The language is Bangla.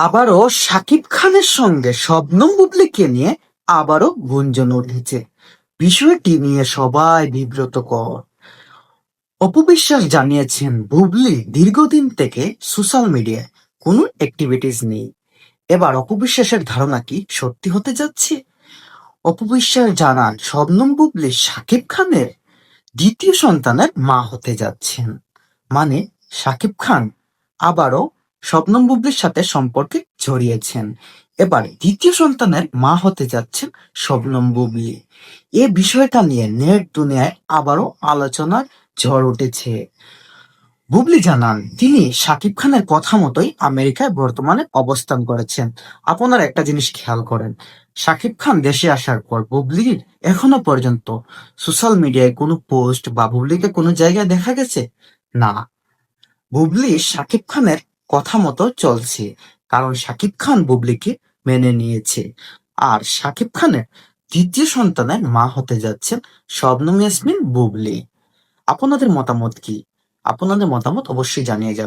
আবারও শাকিব খানের সঙ্গে শবনম বুবলীকে নিয়ে আবারও গুঞ্জন উঠেছে। বিষয়টি নিয়ে সবাই বিব্রতকর। অপু বিশ্বাস জানিয়েছেন বুবলী দীর্ঘদিন থেকে সোশ্যাল মিডিয়ায় কোনো অ্যাক্টিভিটিস নেই। এবার অপু বিশ্বাসের ধারণা কি সত্যি হতে যাচ্ছে? অপু বিশ্বাস জানান শবনম বুবলী শাকিব খানের দ্বিতীয় সন্তানের মা হতে যাচ্ছেন। মানে শাকিব খান আবারও শবনম বুবলীর সাথে সম্পর্কে জড়িয়েছেন। এবার দ্বিতীয় সন্তানের মা হতে যাচ্ছেন শবনম বুবলী। এ বিষয়টা নিয়ে নেট দুনিয়ায় আবারও আলোচনার ঝড় উঠেছে। বুবলী জানান তিনি শাকিব খানের কথা মতোই আমেরিকায় বর্তমানে অবস্থান করেছেন। আপনারা একটা জিনিস খেয়াল করেন, শাকিব খান দেশে আসার পর বুবলির এখনো পর্যন্ত সোশ্যাল মিডিয়ায় কোনো পোস্ট বা বুবলিকে কোনো জায়গায় দেখা গেছে? না। বুবলি শাকিব খানের কথা মতো চলছে, কারণ শাকিব খান বুবলিকে মেনে নিয়েছে। আর শাকিব খানের দ্বিতীয় সন্তানের মা হতে যাচ্ছেন শবনম ইয়াসমিন বুবলি। আপনাদের মতামত কি? আপনাদের মতামত অবশ্যই জানিয়ে যাবেন।